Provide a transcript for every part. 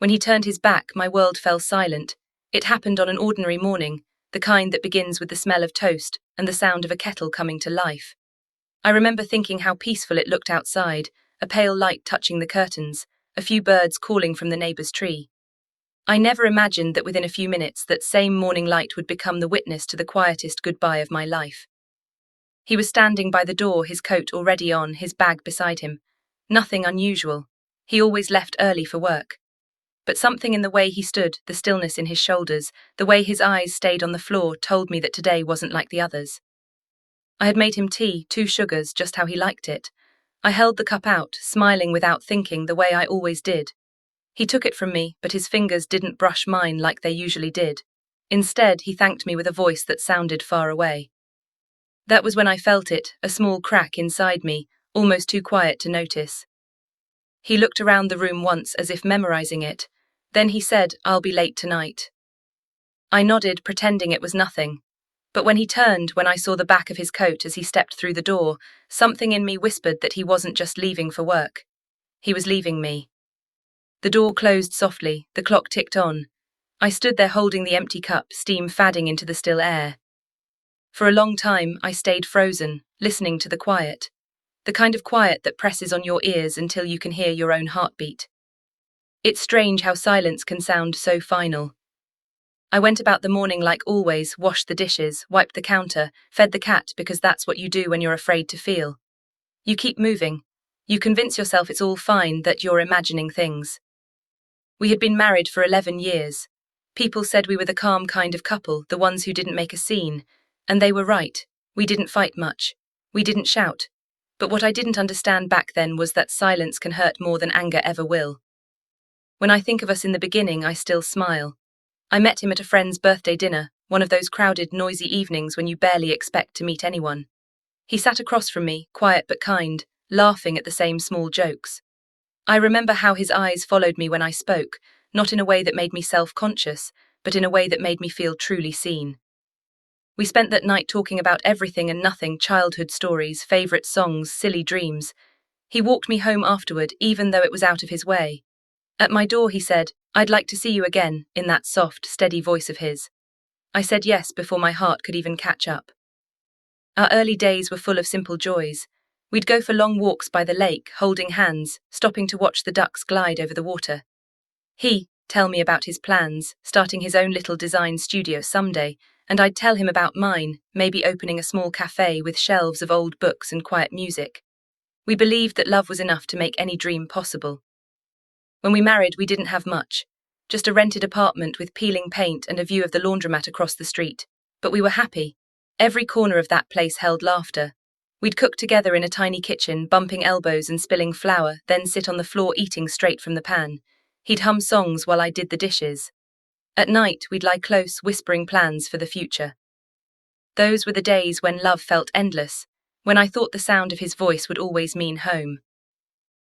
When he turned his back, my world fell silent. It happened on an ordinary morning, the kind that begins with the smell of toast and the sound of a kettle coming to life. I remember thinking how peaceful it looked outside, a pale light touching the curtains, a few birds calling from the neighbour's tree. I never imagined that within a few minutes that same morning light would become the witness to the quietest goodbye of my life. He was standing by the door, his coat already on, his bag beside him. Nothing unusual. He always left early for work. But something in the way he stood, the stillness in his shoulders, the way his eyes stayed on the floor told me that today wasn't like the others. I had made him tea, 2 sugars, just how he liked it. I held the cup out, smiling without thinking, the way I always did. He took it from me, but his fingers didn't brush mine like they usually did. Instead, he thanked me with a voice that sounded far away. That was when I felt it, a small crack inside me, almost too quiet to notice. He looked around the room once as if memorizing it. Then he said, "I'll be late tonight." I nodded, pretending it was nothing. But when he turned, when I saw the back of his coat as he stepped through the door, something in me whispered that he wasn't just leaving for work. He was leaving me. The door closed softly, the clock ticked on. I stood there holding the empty cup, steam fadding into the still air. For a long time, I stayed frozen, listening to the quiet. The kind of quiet that presses on your ears until you can hear your own heartbeat. It's strange how silence can sound so final. I went about the morning like always, washed the dishes, wiped the counter, fed the cat, because that's what you do when you're afraid to feel. You keep moving. You convince yourself it's all fine, that you're imagining things. We had been married for 11 years. People said we were the calm kind of couple, the ones who didn't make a scene. And they were right. We didn't fight much. We didn't shout. But what I didn't understand back then was that silence can hurt more than anger ever will. When I think of us in the beginning, I still smile. I met him at a friend's birthday dinner, one of those crowded, noisy evenings when you barely expect to meet anyone. He sat across from me, quiet but kind, laughing at the same small jokes. I remember how his eyes followed me when I spoke, not in a way that made me self-conscious, but in a way that made me feel truly seen. We spent that night talking about everything and nothing, childhood stories, favourite songs, silly dreams. He walked me home afterward, even though it was out of his way. At my door he said, "I'd like to see you again," in that soft, steady voice of his. I said yes before my heart could even catch up. Our early days were full of simple joys. We'd go for long walks by the lake, holding hands, stopping to watch the ducks glide over the water. He'd tell me about his plans, starting his own little design studio someday, and I'd tell him about mine, maybe opening a small cafe with shelves of old books and quiet music. We believed that love was enough to make any dream possible. When we married, we didn't have much. Just a rented apartment with peeling paint and a view of the laundromat across the street. But we were happy. Every corner of that place held laughter. We'd cook together in a tiny kitchen, bumping elbows and spilling flour, then sit on the floor eating straight from the pan. He'd hum songs while I did the dishes. At night, we'd lie close, whispering plans for the future. Those were the days when love felt endless, when I thought the sound of his voice would always mean home.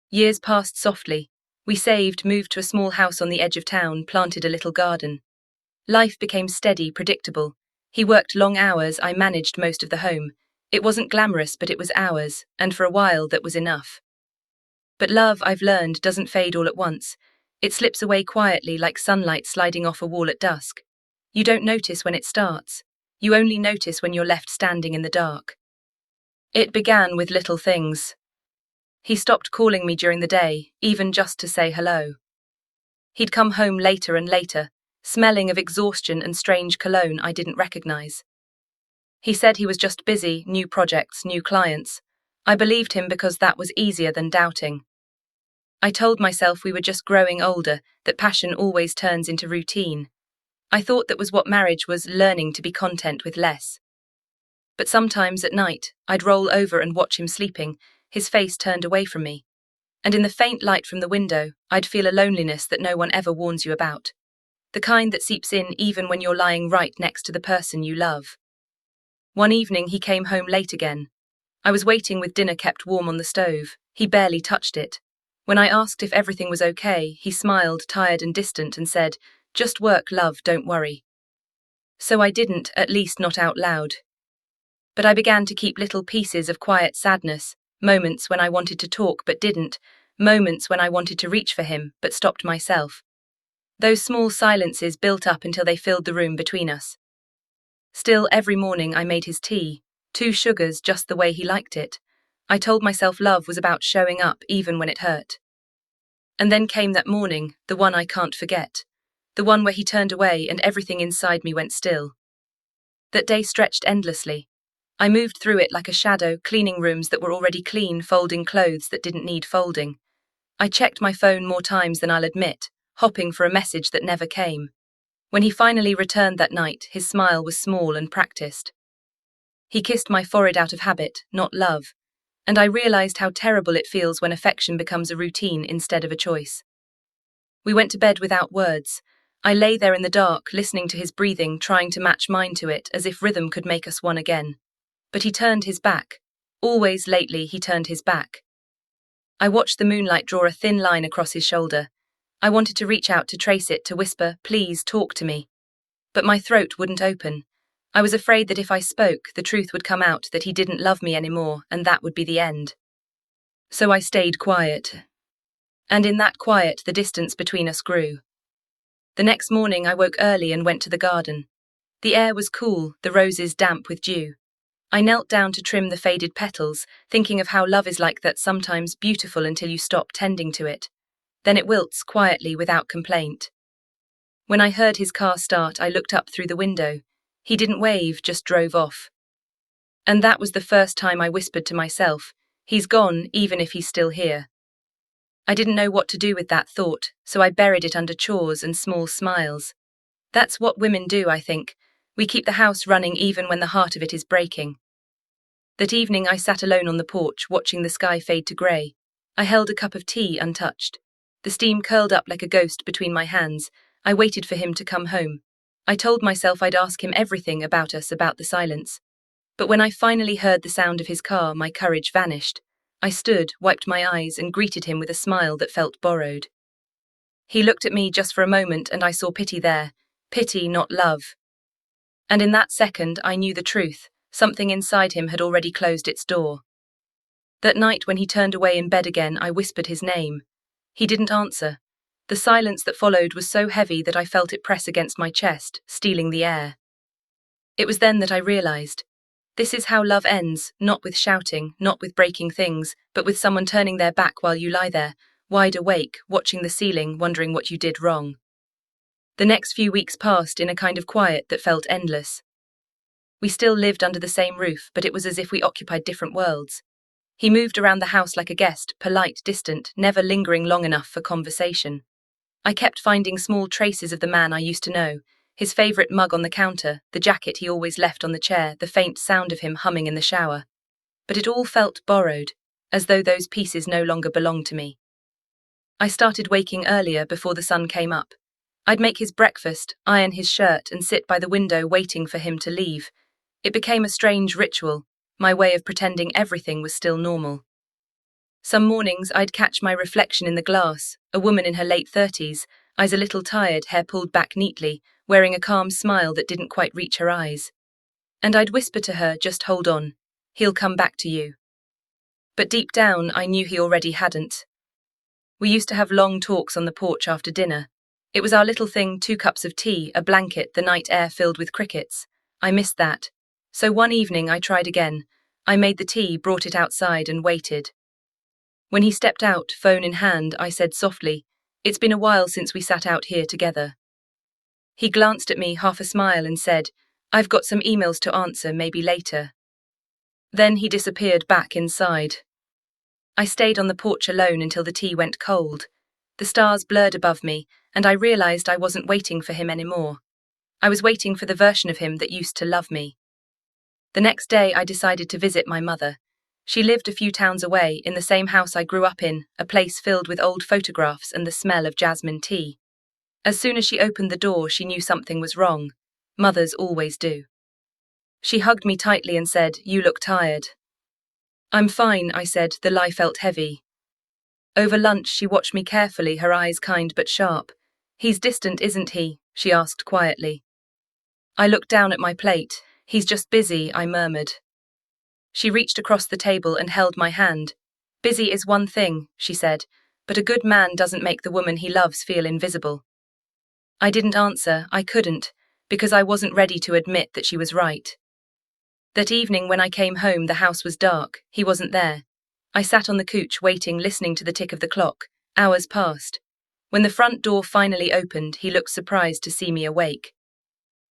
Years passed softly. We saved, moved to a small house on the edge of town, planted a little garden. Life became steady, predictable. He worked long hours, I managed most of the home. It wasn't glamorous, but it was ours, and for a while that was enough. But love, I've learned, doesn't fade all at once. It slips away quietly like sunlight sliding off a wall at dusk. You don't notice when it starts. You only notice when you're left standing in the dark. It began with little things. He stopped calling me during the day, even just to say hello. He'd come home later and later, smelling of exhaustion and strange cologne I didn't recognize. He said he was just busy, new projects, new clients. I believed him because that was easier than doubting. I told myself we were just growing older, that passion always turns into routine. I thought that was what marriage was, learning to be content with less. But sometimes at night, I'd roll over and watch him sleeping, his face turned away from me. And in the faint light from the window, I'd feel a loneliness that no one ever warns you about. The kind that seeps in even when you're lying right next to the person you love. One evening he came home late again. I was waiting with dinner kept warm on the stove. He barely touched it. When I asked if everything was okay, he smiled, tired and distant, and said, "Just work, love, don't worry." So I didn't, at least not out loud. But I began to keep little pieces of quiet sadness, moments when I wanted to talk but didn't, moments when I wanted to reach for him but stopped myself. Those small silences built up until they filled the room between us. Still, every morning I made his tea, 2 sugars just the way he liked it. I told myself love was about showing up even when it hurt. And then came that morning, the one I can't forget. The one where he turned away and everything inside me went still. That day stretched endlessly. I moved through it like a shadow, cleaning rooms that were already clean, folding clothes that didn't need folding. I checked my phone more times than I'll admit, hopping for a message that never came. When he finally returned that night, his smile was small and practiced. He kissed my forehead out of habit, not love, and I realized how terrible it feels when affection becomes a routine instead of a choice. We went to bed without words. I lay there in the dark, listening to his breathing, trying to match mine to it, as if rhythm could make us one again. But he turned his back. Always lately, he turned his back. I watched the moonlight draw a thin line across his shoulder. I wanted to reach out to trace it, to whisper, "Please, talk to me." But my throat wouldn't open. I was afraid that if I spoke, the truth would come out, that he didn't love me anymore, and that would be the end. So I stayed quiet. And in that quiet, the distance between us grew. The next morning I woke early and went to the garden. The air was cool, the roses damp with dew. I knelt down to trim the faded petals, thinking of how love is like that, sometimes beautiful until you stop tending to it. Then it wilts quietly without complaint. When I heard his car start, I looked up through the window. He didn't wave, just drove off. And that was the first time I whispered to myself, he's gone, even if he's still here. I didn't know what to do with that thought, so I buried it under chores and small smiles. That's what women do, I think. We keep the house running even when the heart of it is breaking. That evening I sat alone on the porch, watching the sky fade to grey. I held a cup of tea untouched. The steam curled up like a ghost between my hands. I waited for him to come home. I told myself I'd ask him everything about us, about the silence. But when I finally heard the sound of his car, my courage vanished. I stood, wiped my eyes, and greeted him with a smile that felt borrowed. He looked at me just for a moment, and I saw pity there. Pity, not love. And in that second, I knew the truth. Something inside him had already closed its door. That night when he turned away in bed again, I whispered his name. He didn't answer. The silence that followed was so heavy that I felt it press against my chest, stealing the air. It was then that I realized. This is how love ends, not with shouting, not with breaking things, but with someone turning their back while you lie there, wide awake, watching the ceiling, wondering what you did wrong. The next few weeks passed in a kind of quiet that felt endless. We still lived under the same roof, but it was as if we occupied different worlds. He moved around the house like a guest, polite, distant, never lingering long enough for conversation. I kept finding small traces of the man I used to know, his favourite mug on the counter, the jacket he always left on the chair, the faint sound of him humming in the shower. But it all felt borrowed, as though those pieces no longer belonged to me. I started waking earlier before the sun came up. I'd make his breakfast, iron his shirt, and sit by the window waiting for him to leave. It became a strange ritual, my way of pretending everything was still normal. Some mornings I'd catch my reflection in the glass, a woman in her late 30s, eyes a little tired, hair pulled back neatly, wearing a calm smile that didn't quite reach her eyes. And I'd whisper to her, "Just hold on. He'll come back to you." But deep down, I knew he already hadn't. We used to have long talks on the porch after dinner. It was our little thing, 2 cups of tea, a blanket, the night air filled with crickets. I missed that. So one evening I tried again. I made the tea, brought it outside, and waited. When he stepped out, phone in hand, I said softly, "It's been a while since we sat out here together." He glanced at me, half a smile, and said, "I've got some emails to answer, maybe later." Then he disappeared back inside. I stayed on the porch alone until the tea went cold. The stars blurred above me, and I realized I wasn't waiting for him anymore. I was waiting for the version of him that used to love me. The next day I decided to visit my mother. She lived a few towns away, in the same house I grew up in, a place filled with old photographs and the smell of jasmine tea. As soon as she opened the door, she knew something was wrong. Mothers always do. She hugged me tightly and said, "You look tired." "I'm fine," I said, the lie felt heavy. Over lunch she watched me carefully, her eyes kind but sharp. "He's distant, isn't he?" she asked quietly. I looked down at my plate. "He's just busy," I murmured. She reached across the table and held my hand. "Busy is one thing," she said, "but a good man doesn't make the woman he loves feel invisible." I didn't answer, I couldn't, because I wasn't ready to admit that she was right. That evening when I came home, the house was dark, he wasn't there. I sat on the couch waiting, listening to the tick of the clock. Hours passed. When the front door finally opened, he looked surprised to see me awake.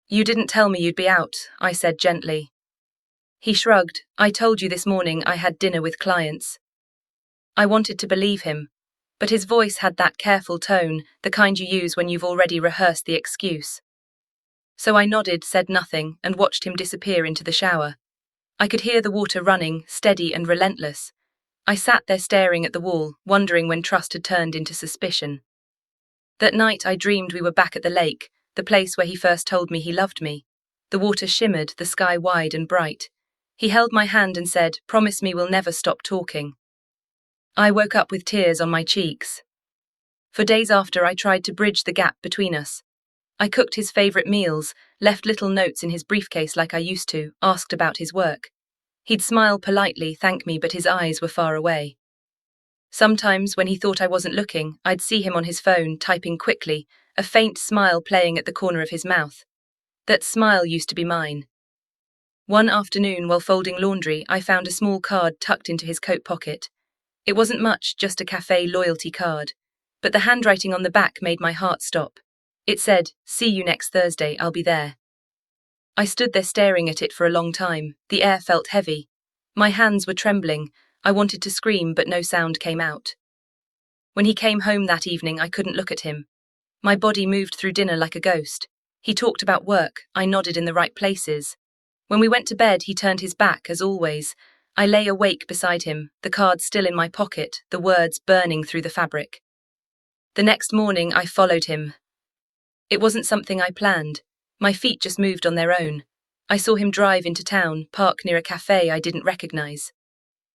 "You didn't tell me you'd be out," I said gently. He shrugged. "I told you this morning I had dinner with clients." I wanted to believe him, but his voice had that careful tone, the kind you use when you've already rehearsed the excuse. So I nodded, said nothing, and watched him disappear into the shower. I could hear the water running, steady and relentless. I sat there staring at the wall, wondering when trust had turned into suspicion. That night I dreamed we were back at the lake, the place where he first told me he loved me. The water shimmered, the sky wide and bright. He held my hand and said, "Promise me we'll never stop talking." I woke up with tears on my cheeks. For days after, I tried to bridge the gap between us. I cooked his favorite meals, left little notes in his briefcase like I used to, asked about his work. He'd smile politely, thank me, but his eyes were far away. Sometimes, when he thought I wasn't looking, I'd see him on his phone, typing quickly, a faint smile playing at the corner of his mouth. That smile used to be mine. One afternoon, while folding laundry, I found a small card tucked into his coat pocket. It wasn't much, just a cafe loyalty card. But the handwriting on the back made my heart stop. It said, "See you next Thursday, I'll be there." I stood there staring at it for a long time. The air felt heavy. My hands were trembling. I wanted to scream, but no sound came out. When he came home that evening, I couldn't look at him. My body moved through dinner like a ghost. He talked about work. I nodded in the right places. When we went to bed, he turned his back, as always. I lay awake beside him, the card still in my pocket, the words burning through the fabric. The next morning, I followed him. It wasn't something I planned. My feet just moved on their own. I saw him drive into town, park near a cafe I didn't recognize.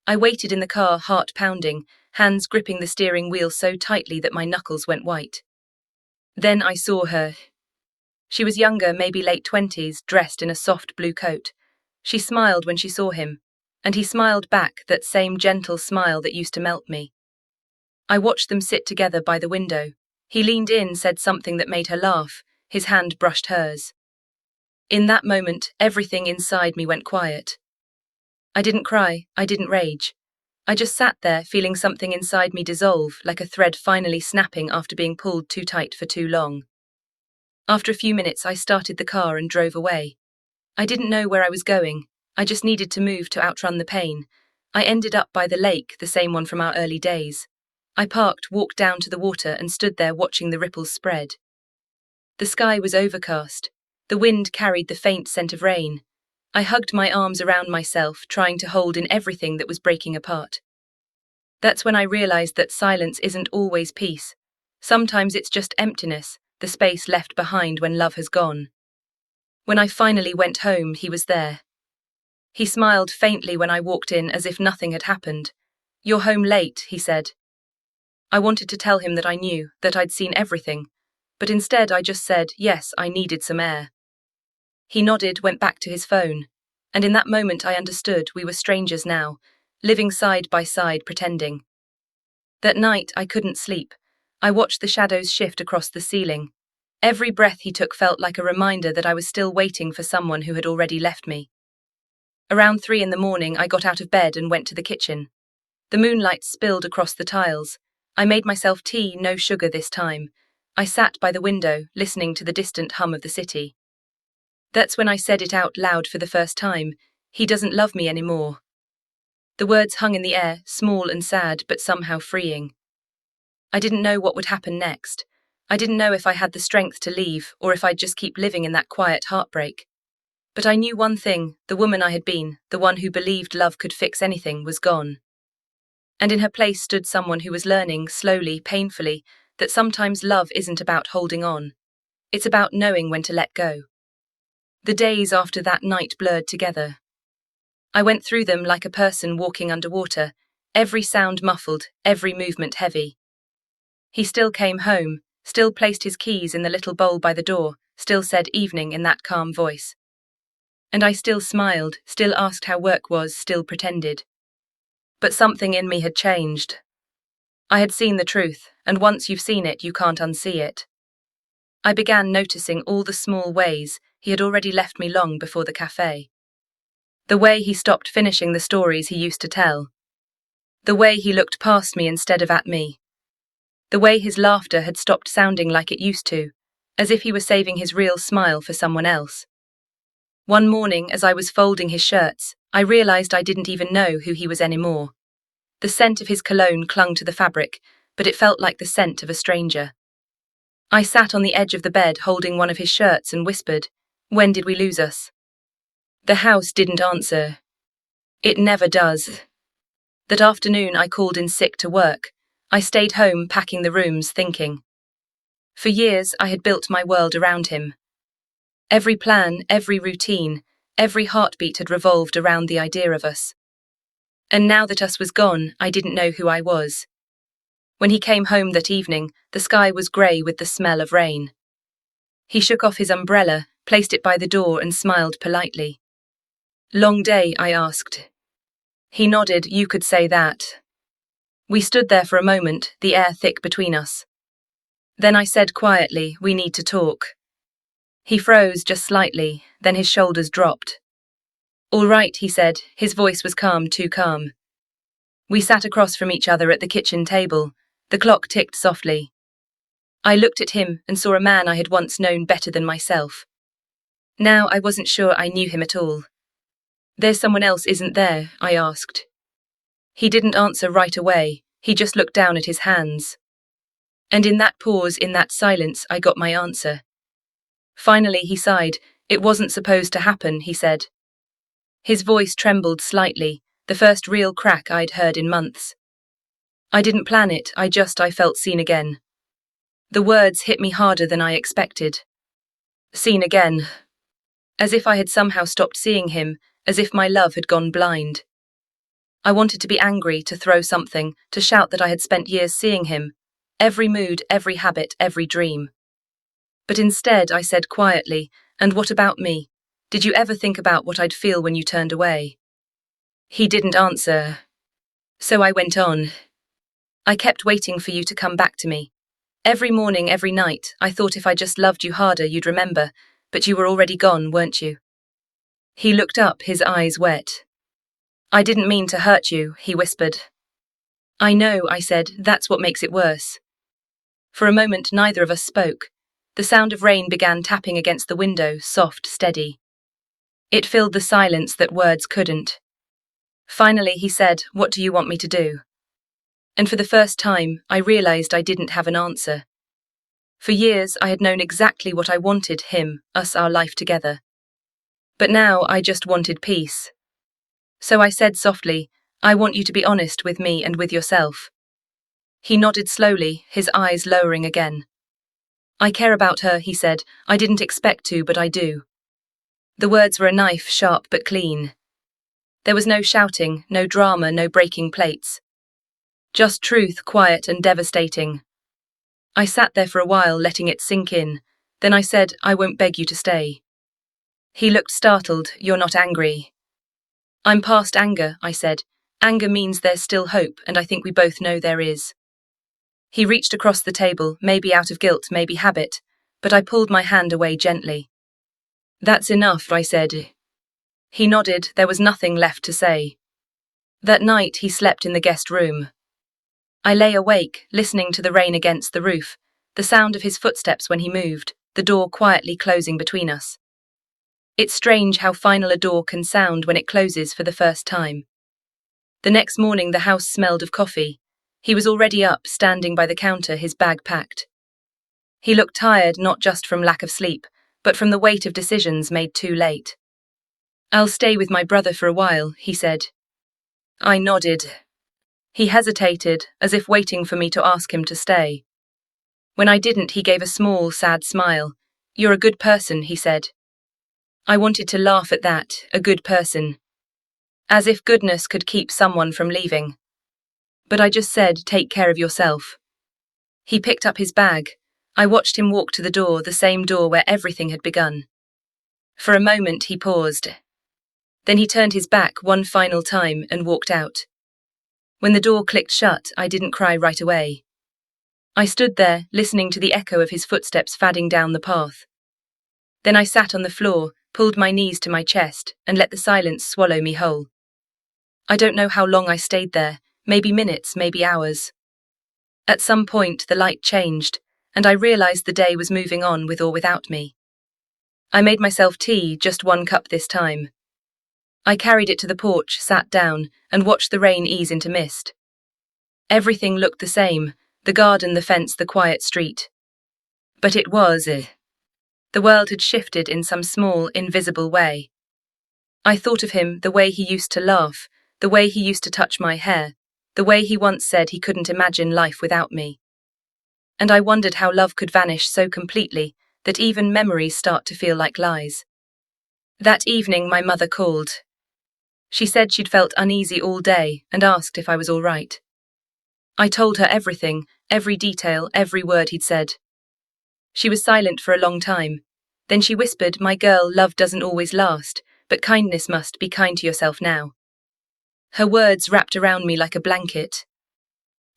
I waited in the car, heart pounding, hands gripping the steering wheel so tightly that my knuckles went white. Then I saw her. She was younger, maybe late 20s, dressed in a soft blue coat. She smiled when she saw him, and he smiled back, that same gentle smile that used to melt me. I watched them sit together by the window. He leaned in, said something that made her laugh. His hand brushed hers. In that moment, everything inside me went quiet. I didn't cry, I didn't rage. I just sat there, feeling something inside me dissolve, like a thread finally snapping after being pulled too tight for too long. After a few minutes, I started the car and drove away. I didn't know where I was going. I just needed to move to outrun the pain. I ended up by the lake, the same one from our early days. I parked, walked down to the water, and stood there watching the ripples spread. The sky was overcast. The wind carried the faint scent of rain. I hugged my arms around myself, trying to hold in everything that was breaking apart. That's when I realized that silence isn't always peace. Sometimes it's just emptiness, the space left behind when love has gone. When I finally went home, he was there. He smiled faintly when I walked in, as if nothing had happened. "You're home late," he said. I wanted to tell him that I knew, that I'd seen everything, but instead I just said, yes, I needed some air. He nodded, went back to his phone, and in that moment I understood we were strangers now, living side by side, pretending. That night I couldn't sleep. I watched the shadows shift across the ceiling. Every breath he took felt like a reminder that I was still waiting for someone who had already left me. Around 3 in the morning, I got out of bed and went to the kitchen. The moonlight spilled across the tiles. I made myself tea, no sugar this time. I sat by the window, listening to the distant hum of the city. That's when I said it out loud for the first time. He doesn't love me anymore. The words hung in the air, small and sad, but somehow freeing. I didn't know what would happen next. I didn't know if I had the strength to leave, or if I'd just keep living in that quiet heartbreak. But I knew one thing: the woman I had been, the one who believed love could fix anything, was gone. And in her place stood someone who was learning, slowly, painfully, that sometimes love isn't about holding on. It's about knowing when to let go. The days after that night blurred together. I went through them like a person walking underwater, every sound muffled, every movement heavy. He still came home, still placed his keys in the little bowl by the door, still said evening in that calm voice. And I still smiled, still asked how work was, still pretended. But something in me had changed. I had seen the truth, and once you've seen it, you can't unsee it. I began noticing all the small ways he had already left me long before the cafe. The way he stopped finishing the stories he used to tell. The way he looked past me instead of at me. The way his laughter had stopped sounding like it used to, as if he were saving his real smile for someone else. One morning, as I was folding his shirts, I realized I didn't even know who he was anymore. The scent of his cologne clung to the fabric, but it felt like the scent of a stranger. I sat on the edge of the bed holding one of his shirts and whispered, "When did we lose us?" The house didn't answer. It never does. That afternoon I called in sick to work. I stayed home packing the rooms, thinking. For years I had built my world around him. Every plan, every routine, every heartbeat had revolved around the idea of us. And now that us was gone, I didn't know who I was. When he came home that evening, the sky was grey with the smell of rain. He shook off his umbrella, placed it by the door and smiled politely. "Long day?" I asked. He nodded. "You could say that." We stood there for a moment, the air thick between us. Then I said quietly, "We need to talk." He froze just slightly, then his shoulders dropped. "All right," he said. His voice was calm, too calm. We sat across from each other at the kitchen table. The clock ticked softly. I looked at him and saw a man I had once known better than myself. Now I wasn't sure I knew him at all. "There's someone else, isn't there?" I asked. He didn't answer right away, he just looked down at his hands. And in that pause, in that silence, I got my answer. Finally he sighed. "It wasn't supposed to happen," he said. His voice trembled slightly, the first real crack I'd heard in months. "I didn't plan it, I felt seen again." The words hit me harder than I expected. Seen again. As if I had somehow stopped seeing him, as if my love had gone blind. I wanted to be angry, to throw something, to shout that I had spent years seeing him. Every mood, every habit, every dream. But instead I said quietly, "And what about me? Did you ever think about what I'd feel when you turned away?" He didn't answer. So I went on. "I kept waiting for you to come back to me. Every morning, every night, I thought if I just loved you harder you'd remember, but you were already gone, weren't you?" He looked up, his eyes wet. "I didn't mean to hurt you," he whispered. "I know," I said, "that's what makes it worse." For a moment neither of us spoke. The sound of rain began tapping against the window, soft, steady. It filled the silence that words couldn't. Finally he said, "What do you want me to do?" And for the first time, I realized I didn't have an answer. For years, I had known exactly what I wanted, him, us, our life together. But now I just wanted peace. So I said softly, "I want you to be honest with me and with yourself." He nodded slowly, his eyes lowering again. "I care about her," he said. "I didn't expect to, but I do." The words were a knife, sharp but clean. There was no shouting, no drama, no breaking plates. Just truth, quiet and devastating. I sat there for a while, letting it sink in. Then I said, "I won't beg you to stay." He looked startled. "You're not angry?" "I'm past anger," I said. "Anger means there's still hope, and I think we both know there is." He reached across the table, maybe out of guilt, maybe habit, but I pulled my hand away gently. "That's enough," I said. He nodded. There was nothing left to say. That night he slept in the guest room. I lay awake, listening to the rain against the roof, the sound of his footsteps when he moved, the door quietly closing between us. It's strange how final a door can sound when it closes for the first time. The next morning the house smelled of coffee. He was already up, standing by the counter, his bag packed. He looked tired, not just from lack of sleep, but from the weight of decisions made too late. "I'll stay with my brother for a while," he said. I nodded. He hesitated, as if waiting for me to ask him to stay. When I didn't, he gave a small, sad smile. "You're a good person," he said. I wanted to laugh at that, a good person. As if goodness could keep someone from leaving. But I just said, "Take care of yourself." He picked up his bag. I watched him walk to the door, the same door where everything had begun. For a moment he paused. Then he turned his back one final time and walked out. When the door clicked shut, I didn't cry right away. I stood there, listening to the echo of his footsteps fading down the path. Then I sat on the floor, pulled my knees to my chest, and let the silence swallow me whole. I don't know how long I stayed there, maybe minutes, maybe hours. At some point, the light changed, and I realized the day was moving on with or without me. I made myself tea, just 1 cup this time. I carried it to the porch, sat down, and watched the rain ease into mist. Everything looked the same, the garden, the fence, the quiet street. But it was. The world had shifted in some small, invisible way. I thought of him, the way he used to laugh, the way he used to touch my hair, the way he once said he couldn't imagine life without me. And I wondered how love could vanish so completely that even memories start to feel like lies. That evening my mother called. She said she'd felt uneasy all day and asked if I was all right. I told her everything, every detail, every word he'd said. She was silent for a long time. Then she whispered, "My girl, love doesn't always last, but kindness must. Be kind to yourself now." Her words wrapped around me like a blanket.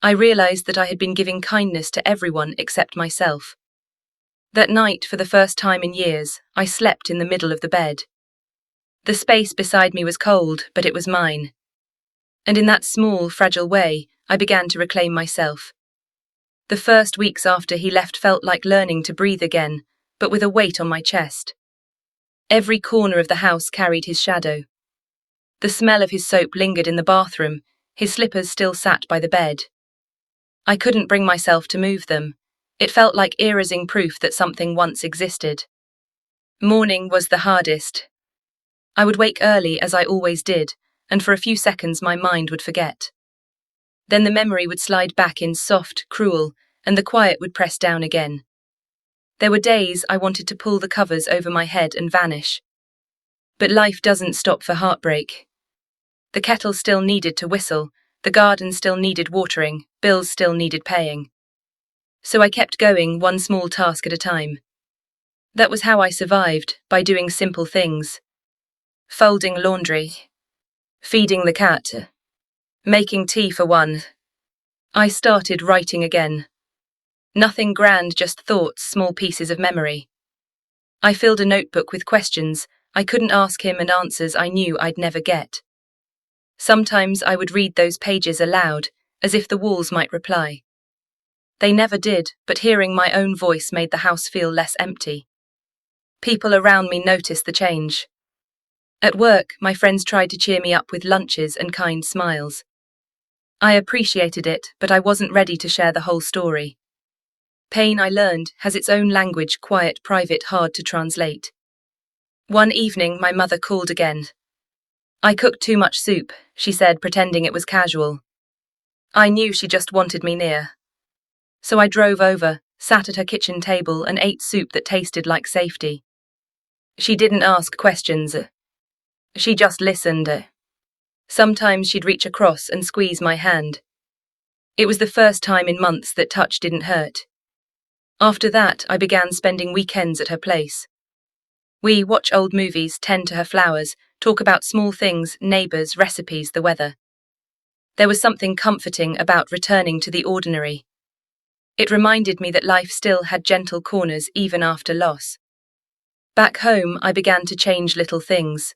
I realized that I had been giving kindness to everyone except myself. That night, for the first time in years, I slept in the middle of the bed. The space beside me was cold, but it was mine. And in that small, fragile way, I began to reclaim myself. The first weeks after he left felt like learning to breathe again, but with a weight on my chest. Every corner of the house carried his shadow. The smell of his soap lingered in the bathroom, his slippers still sat by the bed. I couldn't bring myself to move them. It felt like erasing proof that something once existed. Morning was the hardest. I would wake early as I always did, and for a few seconds my mind would forget. Then the memory would slide back in soft, cruel, and the quiet would press down again. There were days I wanted to pull the covers over my head and vanish. But life doesn't stop for heartbreak. The kettle still needed to whistle, the garden still needed watering, bills still needed paying. So I kept going, one small task at a time. That was how I survived, by doing simple things. Folding laundry. Feeding the cat. Making tea for one. I started writing again. Nothing grand, just thoughts, small pieces of memory. I filled a notebook with questions I couldn't ask him and answers I knew I'd never get. Sometimes I would read those pages aloud, as if the walls might reply. They never did, but hearing my own voice made the house feel less empty. People around me noticed the change. At work, my friends tried to cheer me up with lunches and kind smiles. I appreciated it, but I wasn't ready to share the whole story. Pain, I learned, has its own language, quiet, private, hard to translate. One evening, my mother called again. "I cooked too much soup," she said, pretending it was casual. I knew she just wanted me near. So I drove over, sat at her kitchen table, and ate soup that tasted like safety. She didn't ask questions. She just listened. Sometimes she'd reach across and squeeze my hand. It was the first time in months that touch didn't hurt. After that, I began spending weekends at her place. We watch old movies, tend to her flowers, talk about small things, neighbours, recipes, the weather. There was something comforting about returning to the ordinary. It reminded me that life still had gentle corners even after loss. Back home, I began to change little things.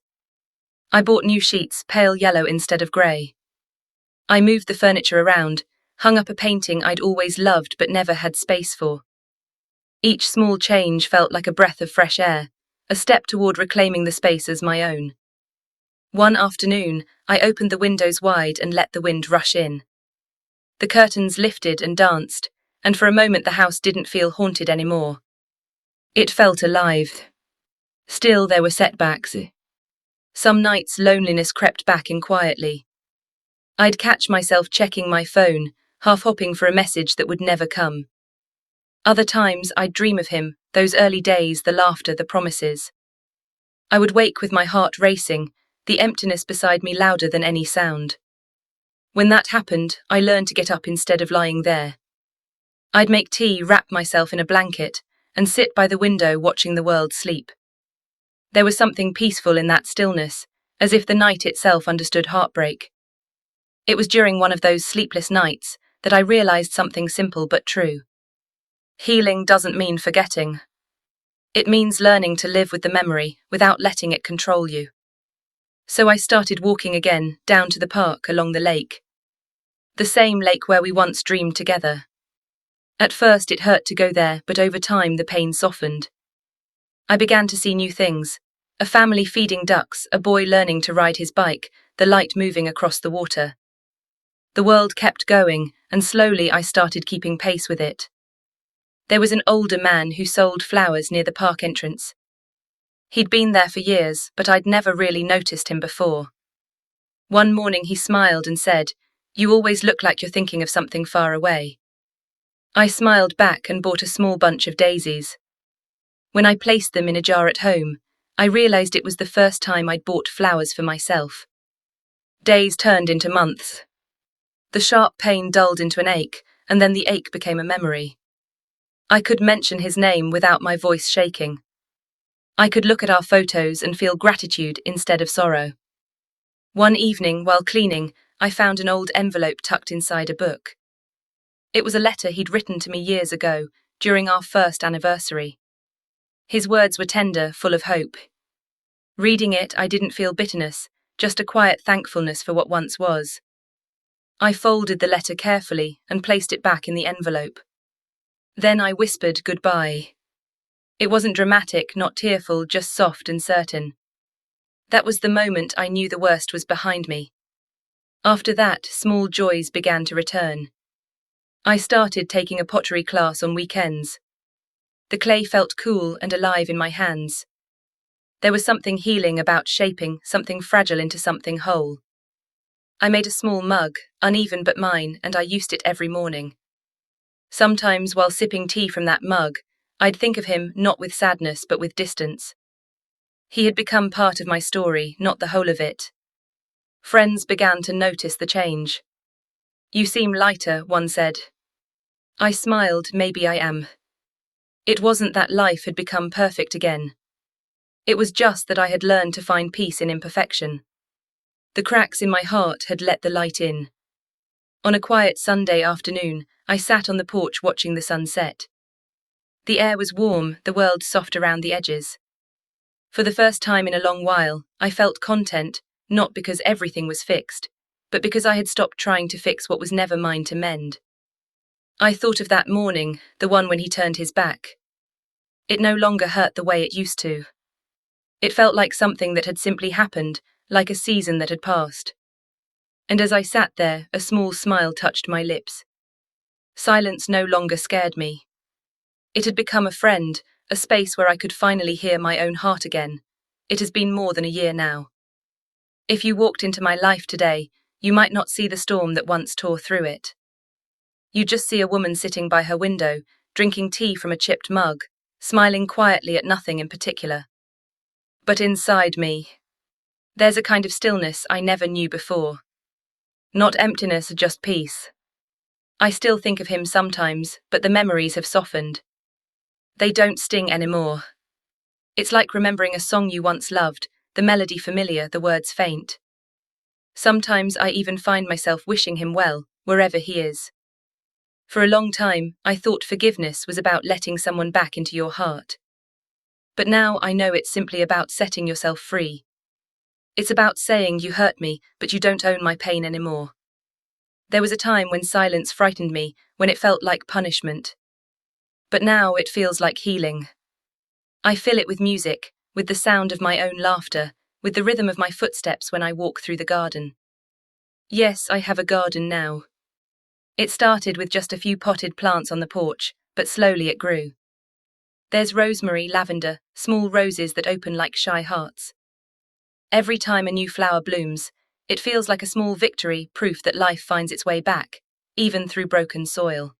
I bought new sheets, pale yellow instead of grey. I moved the furniture around, hung up a painting I'd always loved but never had space for. Each small change felt like a breath of fresh air, a step toward reclaiming the space as my own. One afternoon, I opened the windows wide and let the wind rush in. The curtains lifted and danced, and for a moment the house didn't feel haunted anymore. It felt alive. Still, there were setbacks. Some nights loneliness crept back in quietly. I'd catch myself checking my phone, half hoping for a message that would never come. Other times I'd dream of him, those early days, the laughter, the promises. I would wake with my heart racing, the emptiness beside me louder than any sound. When that happened, I learned to get up instead of lying there. I'd make tea, wrap myself in a blanket, and sit by the window watching the world sleep. There was something peaceful in that stillness, as if the night itself understood heartbreak. It was during one of those sleepless nights that I realized something simple but true. Healing doesn't mean forgetting. It means learning to live with the memory without letting it control you. So I started walking again, down to the park along the lake. The same lake where we once dreamed together. At first it hurt to go there, but over time the pain softened. I began to see new things. A family feeding ducks, a boy learning to ride his bike, the light moving across the water. The world kept going, and slowly I started keeping pace with it. There was an older man who sold flowers near the park entrance. He'd been there for years, but I'd never really noticed him before. One morning he smiled and said, "You always look like you're thinking of something far away." I smiled back and bought a small bunch of daisies. When I placed them in a jar at home, I realized it was the first time I'd bought flowers for myself. Days turned into months. The sharp pain dulled into an ache, and then the ache became a memory. I could mention his name without my voice shaking. I could look at our photos and feel gratitude instead of sorrow. One evening, while cleaning, I found an old envelope tucked inside a book. It was a letter he'd written to me years ago, during our first anniversary. His words were tender, full of hope. Reading it, I didn't feel bitterness, just a quiet thankfulness for what once was. I folded the letter carefully and placed it back in the envelope. Then I whispered goodbye. It wasn't dramatic, not tearful, just soft and certain. That was the moment I knew the worst was behind me. After that, small joys began to return. I started taking a pottery class on weekends. The clay felt cool and alive in my hands. There was something healing about shaping something fragile into something whole. I made a small mug, uneven but mine, and I used it every morning. Sometimes, while sipping tea from that mug, I'd think of him not with sadness but with distance. He had become part of my story, not the whole of it. Friends began to notice the change. "You seem lighter," one said. I smiled, "Maybe I am." It wasn't that life had become perfect again. It was just that I had learned to find peace in imperfection. The cracks in my heart had let the light in. On a quiet Sunday afternoon, I sat on the porch watching the sun set. The air was warm, the world soft around the edges. For the first time in a long while, I felt content, not because everything was fixed, but because I had stopped trying to fix what was never mine to mend. I thought of that morning, the one when he turned his back. It no longer hurt the way it used to. It felt like something that had simply happened, like a season that had passed. And as I sat there, a small smile touched my lips. Silence no longer scared me. It had become a friend, a space where I could finally hear my own heart again. It has been more than a year now. If you walked into my life today, you might not see the storm that once tore through it. You just see a woman sitting by her window, drinking tea from a chipped mug, smiling quietly at nothing in particular. But inside me, there's a kind of stillness I never knew before. Not emptiness, just peace. I still think of him sometimes, but the memories have softened. They don't sting anymore. It's like remembering a song you once loved, the melody familiar, the words faint. Sometimes I even find myself wishing him well, wherever he is. For a long time, I thought forgiveness was about letting someone back into your heart. But now I know it's simply about setting yourself free. It's about saying, "You hurt me, but you don't own my pain anymore." There was a time when silence frightened me, when it felt like punishment. But now it feels like healing. I fill it with music, with the sound of my own laughter, with the rhythm of my footsteps when I walk through the garden. Yes, I have a garden now. It started with just a few potted plants on the porch, but slowly it grew. There's rosemary, lavender, small roses that open like shy hearts. Every time a new flower blooms, it feels like a small victory, proof that life finds its way back, even through broken soil.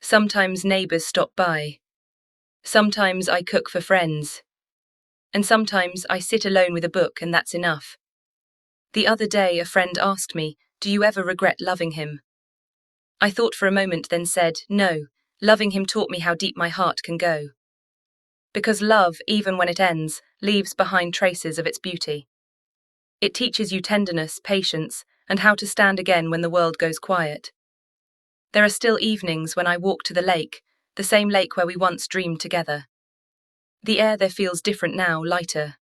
Sometimes neighbors stop by. Sometimes I cook for friends. And sometimes I sit alone with a book and that's enough. The other day a friend asked me, "Do you ever regret loving him?" I thought for a moment, then said, "No, loving him taught me how deep my heart can go." Because love, even when it ends, leaves behind traces of its beauty. It teaches you tenderness, patience, and how to stand again when the world goes quiet. There are still evenings when I walk to the lake, the same lake where we once dreamed together. The air there feels different now, lighter.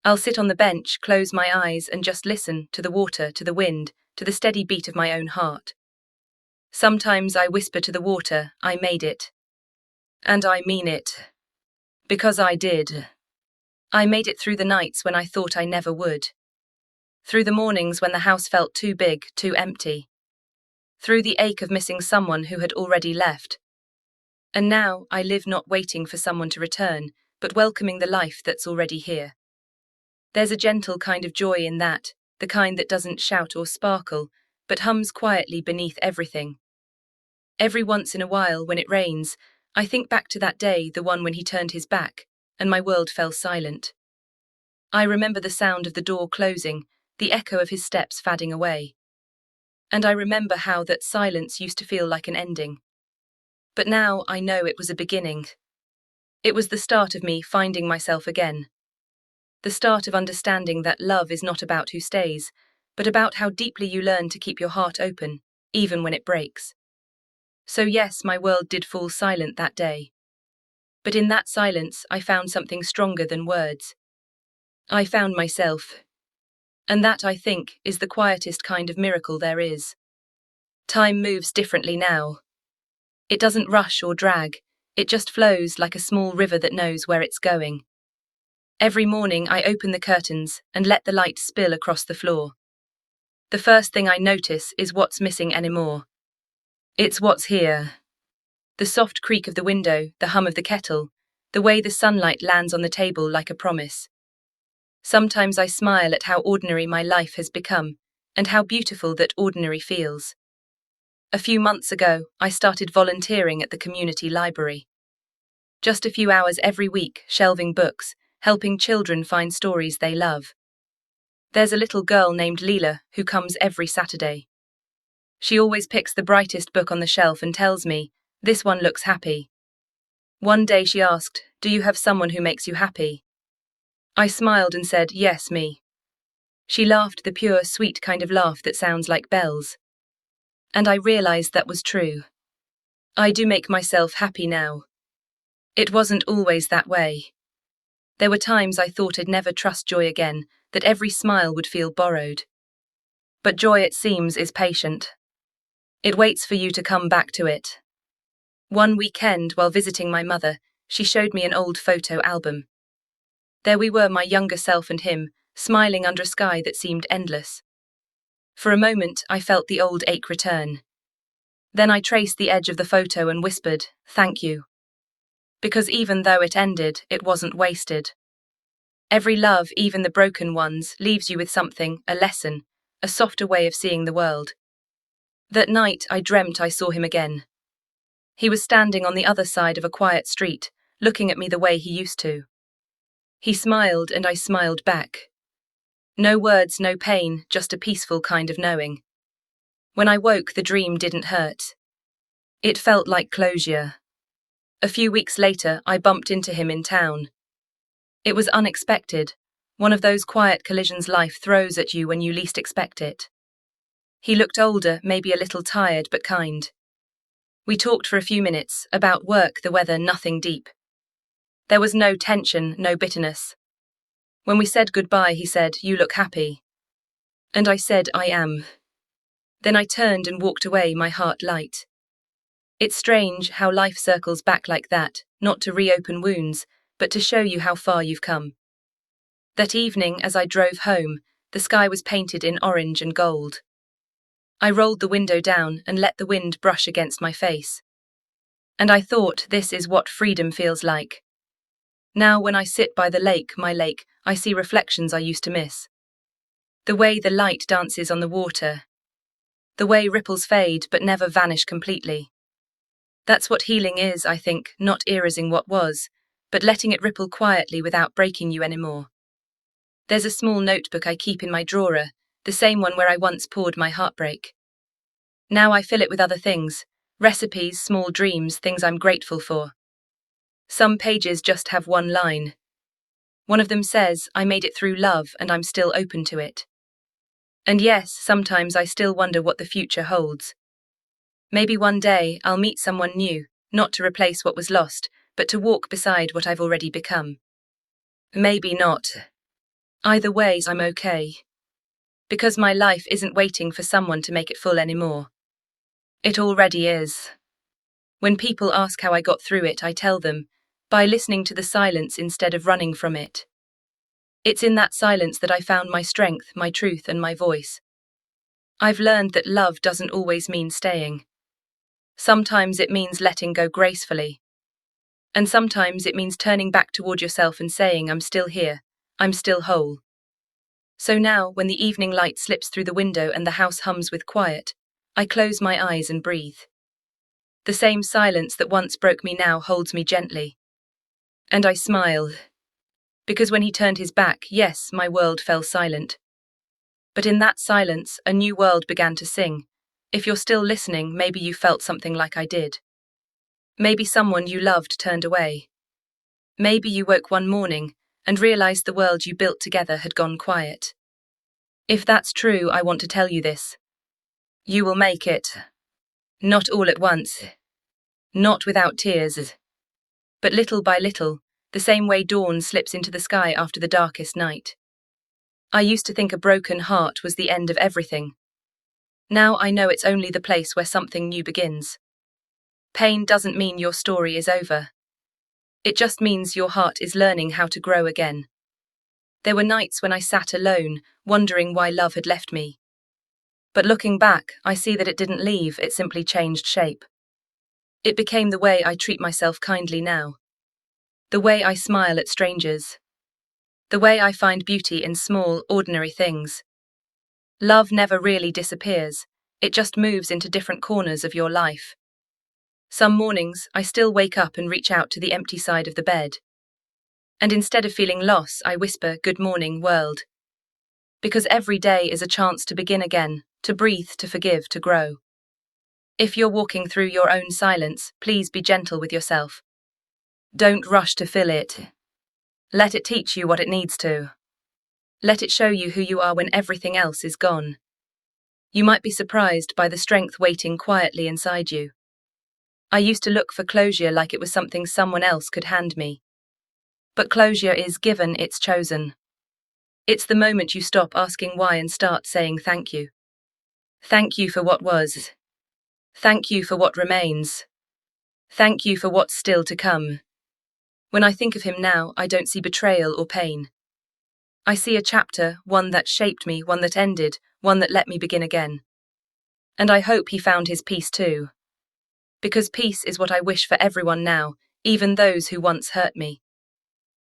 I'll sit on the bench, close my eyes, and just listen to the water, to the wind, to the steady beat of my own heart. Sometimes I whisper to the water, I made it. And I mean it. Because I did. I made it through the nights when I thought I never would. Through the mornings when the house felt too big, too empty. Through the ache of missing someone who had already left. And now I live not waiting for someone to return, but welcoming the life that's already here. There's a gentle kind of joy in that, the kind that doesn't shout or sparkle, but hums quietly beneath everything. Every once in a while, when it rains, I think back to that day, the one when he turned his back, and my world fell silent. I remember the sound of the door closing, the echo of his steps fading away. And I remember how that silence used to feel like an ending. But now I know it was a beginning. It was the start of me finding myself again. The start of understanding that love is not about who stays, but about how deeply you learn to keep your heart open, even when it breaks. So yes, my world did fall silent that day. But in that silence, I found something stronger than words. I found myself. And that, I think, is the quietest kind of miracle there is. Time moves differently now. It doesn't rush or drag, it just flows like a small river that knows where it's going. Every morning I open the curtains and let the light spill across the floor. The first thing I notice is what's missing anymore. It's what's here. The soft creak of the window, the hum of the kettle, the way the sunlight lands on the table like a promise. Sometimes I smile at how ordinary my life has become, and how beautiful that ordinary feels. A few months ago, I started volunteering at the community library. Just a few hours every week, shelving books, helping children find stories they love. There's a little girl named Leela who comes every Saturday. She always picks the brightest book on the shelf and tells me, "This one looks happy." One day she asked, "Do you have someone who makes you happy?" I smiled and said, "Yes, me." She laughed, the pure, sweet kind of laugh that sounds like bells. And I realized that was true. I do make myself happy now. It wasn't always that way. There were times I thought I'd never trust joy again, that every smile would feel borrowed. But joy, it seems, is patient. It waits for you to come back to it. One weekend, while visiting my mother, she showed me an old photo album. There we were, my younger self and him, smiling under a sky that seemed endless. For a moment, I felt the old ache return. Then I traced the edge of the photo and whispered, "Thank you." Because even though it ended, it wasn't wasted. Every love, even the broken ones, leaves you with something, a lesson, a softer way of seeing the world. That night, I dreamt I saw him again. He was standing on the other side of a quiet street, looking at me the way he used to. He smiled and I smiled back. No words, no pain, just a peaceful kind of knowing. When I woke, the dream didn't hurt. It felt like closure. A few weeks later, I bumped into him in town. It was unexpected, one of those quiet collisions life throws at you when you least expect it. He looked older, maybe a little tired, but kind. We talked for a few minutes, about work, the weather, nothing deep. There was no tension, no bitterness. When we said goodbye, he said, "You look happy." And I said, "I am." Then I turned and walked away, my heart light. It's strange how life circles back like that, not to reopen wounds, but to show you how far you've come. That evening, as I drove home, the sky was painted in orange and gold. I rolled the window down and let the wind brush against my face. And I thought, this is what freedom feels like. Now when I sit by the lake, my lake, I see reflections I used to miss. The way the light dances on the water. The way ripples fade but never vanish completely. That's what healing is, I think, not erasing what was, but letting it ripple quietly without breaking you anymore. There's a small notebook I keep in my drawer, the same one where I once poured my heartbreak. Now I fill it with other things, recipes, small dreams, things I'm grateful for. Some pages just have one line. One of them says, "I made it through love and I'm still open to it." And yes, sometimes I still wonder what the future holds. Maybe one day I'll meet someone new, not to replace what was lost, but to walk beside what I've already become. Maybe not. Either way, I'm okay. Because my life isn't waiting for someone to make it full anymore. It already is. When people ask how I got through it, I tell them, by listening to the silence instead of running from it. It's in that silence that I found my strength, my truth, and my voice. I've learned that love doesn't always mean staying. Sometimes it means letting go gracefully. And sometimes it means turning back toward yourself and saying, I'm still here, I'm still whole. So now, when the evening light slips through the window and the house hums with quiet, I close my eyes and breathe. The same silence that once broke me now holds me gently. And I smile. Because when he turned his back, yes, my world fell silent. But in that silence, a new world began to sing. If you're still listening, maybe you felt something like I did. Maybe someone you loved turned away. Maybe you woke one morning and realized the world you built together had gone quiet. If that's true, I want to tell you this. You will make it. Not all at once. Not without tears. But little by little, the same way dawn slips into the sky after the darkest night. I used to think a broken heart was the end of everything. Now I know it's only the place where something new begins. Pain doesn't mean your story is over. It just means your heart is learning how to grow again. There were nights when I sat alone, wondering why love had left me. But looking back, I see that it didn't leave, it simply changed shape. It became the way I treat myself kindly now. The way I smile at strangers. The way I find beauty in small, ordinary things. Love never really disappears, it just moves into different corners of your life. Some mornings, I still wake up and reach out to the empty side of the bed. And instead of feeling loss, I whisper, "Good morning, world." Because every day is a chance to begin again, to breathe, to forgive, to grow. If you're walking through your own silence, please be gentle with yourself. Don't rush to fill it. Let it teach you what it needs to. Let it show you who you are when everything else is gone. You might be surprised by the strength waiting quietly inside you. I used to look for closure like it was something someone else could hand me. But closure is given, it's chosen. It's the moment you stop asking why and start saying thank you. Thank you for what was. Thank you for what remains. Thank you for what's still to come. When I think of him now, I don't see betrayal or pain. I see a chapter, one that shaped me, one that ended, one that let me begin again. And I hope he found his peace too. Because peace is what I wish for everyone now, even those who once hurt me.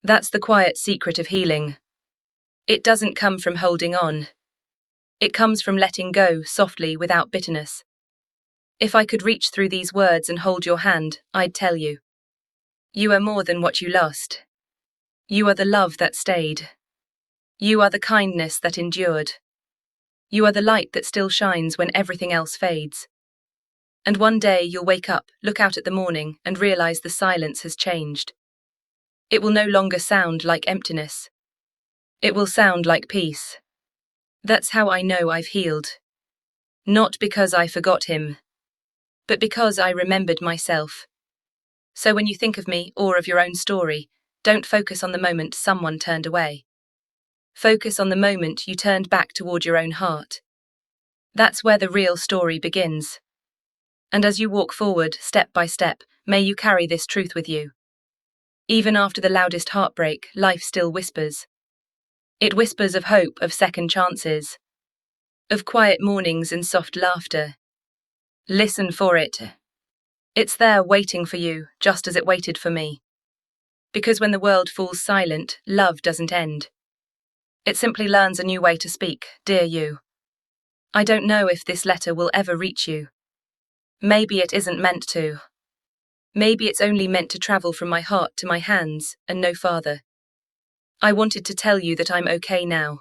That's the quiet secret of healing. It doesn't come from holding on. It comes from letting go, softly, without bitterness. If I could reach through these words and hold your hand, I'd tell you. You are more than what you lost. You are the love that stayed. You are the kindness that endured. You are the light that still shines when everything else fades. And one day you'll wake up, look out at the morning, and realize the silence has changed. It will no longer sound like emptiness. It will sound like peace. That's how I know I've healed. Not because I forgot him, but because I remembered myself. So when you think of me or of your own story, don't focus on the moment someone turned away. Focus on the moment you turned back toward your own heart. That's where the real story begins. And as you walk forward, step by step, may you carry this truth with you. Even after the loudest heartbreak, life still whispers. It whispers of hope, of second chances, of quiet mornings and soft laughter. Listen for it. It's there waiting for you, just as it waited for me. Because when the world falls silent, love doesn't end. It simply learns a new way to speak, dear you. I don't know if this letter will ever reach you. Maybe it isn't meant to. Maybe it's only meant to travel from my heart to my hands, and no farther. I wanted to tell you that I'm okay now.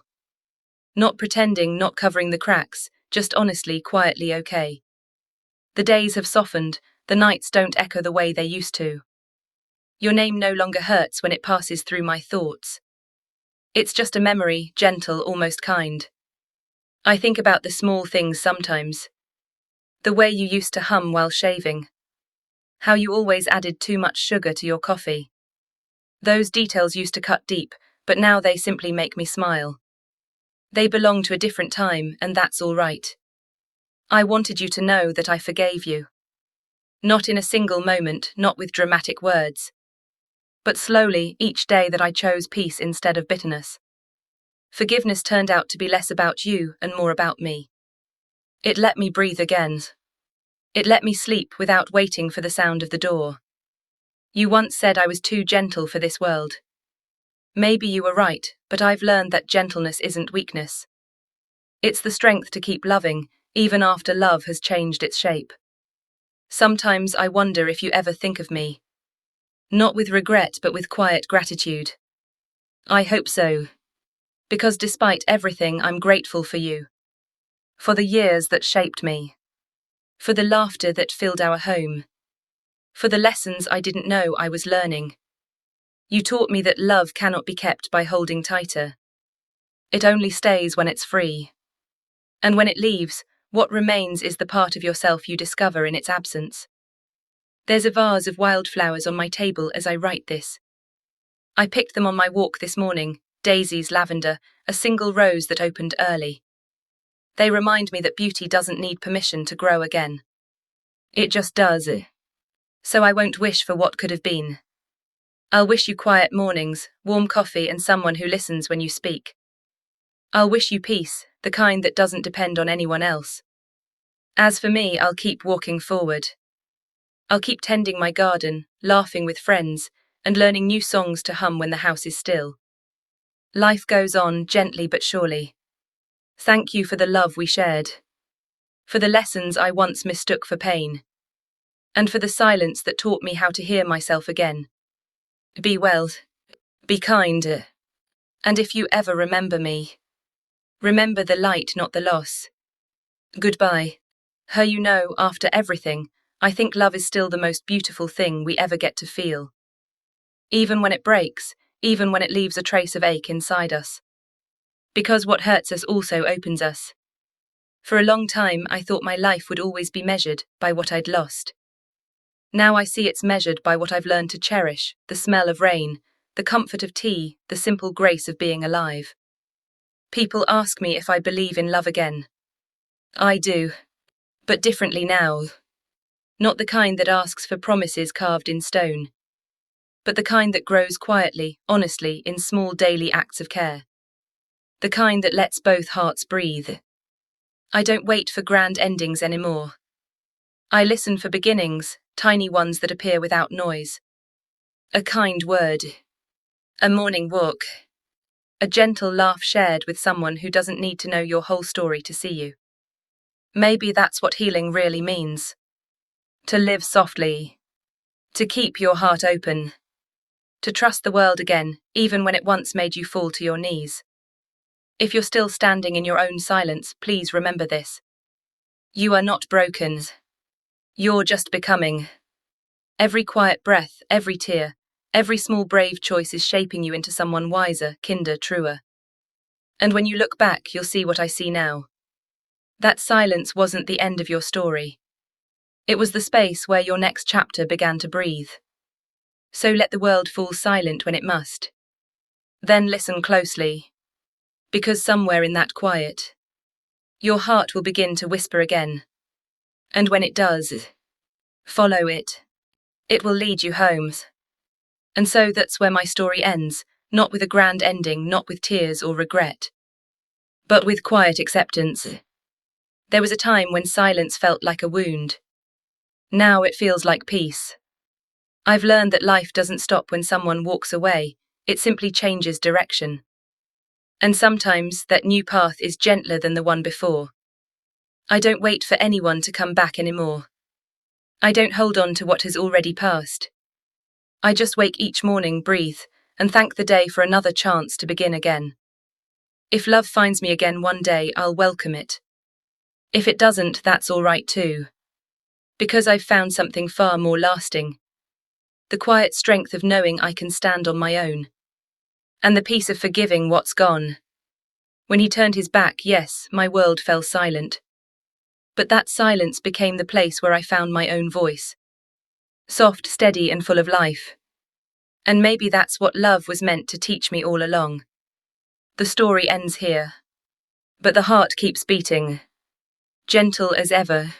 Not pretending, not covering the cracks, just honestly, quietly okay. The days have softened, the nights don't echo the way they used to. Your name no longer hurts when it passes through my thoughts. It's just a memory, gentle, almost kind. I think about the small things sometimes. The way you used to hum while shaving. How you always added too much sugar to your coffee. Those details used to cut deep, but now they simply make me smile. They belong to a different time, and that's all right. I wanted you to know that I forgave you. Not in a single moment, not with dramatic words. But slowly, each day that I chose peace instead of bitterness. Forgiveness turned out to be less about you and more about me. It let me breathe again. It let me sleep without waiting for the sound of the door. You once said I was too gentle for this world. Maybe you were right, but I've learned that gentleness isn't weakness. It's the strength to keep loving, even after love has changed its shape. Sometimes I wonder if you ever think of me. Not with regret, but with quiet gratitude. I hope so. Because despite everything, I'm grateful for you. For the years that shaped me. For the laughter that filled our home. For the lessons I didn't know I was learning. You taught me that love cannot be kept by holding tighter. It only stays when it's free. And when it leaves, what remains is the part of yourself you discover in its absence. There's a vase of wildflowers on my table as I write this. I picked them on my walk this morning, daisies, lavender, a single rose that opened early. They remind me that beauty doesn't need permission to grow again. It just does. So I won't wish for what could have been. I'll wish you quiet mornings, warm coffee, and someone who listens when you speak. I'll wish you peace, the kind that doesn't depend on anyone else. As for me, I'll keep walking forward. I'll keep tending my garden, laughing with friends, and learning new songs to hum when the house is still. Life goes on, gently but surely. Thank you for the love we shared. For the lessons I once mistook for pain. And for the silence that taught me how to hear myself again. Be well. Be kind. And if you ever remember me, remember the light, not the loss. Goodbye. You know, after everything, I think love is still the most beautiful thing we ever get to feel. Even when it breaks, even when it leaves a trace of ache inside us. Because what hurts us also opens us. For a long time, I thought my life would always be measured by what I'd lost. Now I see it's measured by what I've learned to cherish, the smell of rain, the comfort of tea, the simple grace of being alive. People ask me if I believe in love again. I do. But differently now. Not the kind that asks for promises carved in stone. But the kind that grows quietly, honestly, in small daily acts of care. The kind that lets both hearts breathe. I don't wait for grand endings anymore. I listen for beginnings, tiny ones that appear without noise. A kind word. A morning walk. A gentle laugh shared with someone who doesn't need to know your whole story to see you. Maybe that's what healing really means. To live softly. To keep your heart open. To trust the world again, even when it once made you fall to your knees. If you're still standing in your own silence, please remember this. You are not broken. You're just becoming. Every quiet breath, every tear, every small brave choice is shaping you into someone wiser, kinder, truer. And when you look back, you'll see what I see now. That silence wasn't the end of your story. It was the space where your next chapter began to breathe. So let the world fall silent when it must. Then listen closely. Because somewhere in that quiet, your heart will begin to whisper again. And when it does, follow it. It will lead you home. And so that's where my story ends, not with a grand ending, not with tears or regret, but with quiet acceptance. There was a time when silence felt like a wound. Now it feels like peace. I've learned that life doesn't stop when someone walks away, it simply changes direction. And sometimes that new path is gentler than the one before. I don't wait for anyone to come back anymore. I don't hold on to what has already passed. I just wake each morning, breathe, and thank the day for another chance to begin again. If love finds me again one day, I'll welcome it. If it doesn't, that's all right too. Because I've found something far more lasting. The quiet strength of knowing I can stand on my own. And the peace of forgiving what's gone. When he turned his back, yes, my world fell silent. But that silence became the place where I found my own voice. soft, steady, and full of life. And maybe that's what love was meant to teach me all along. The story ends here. But the heart keeps beating, gentle as ever,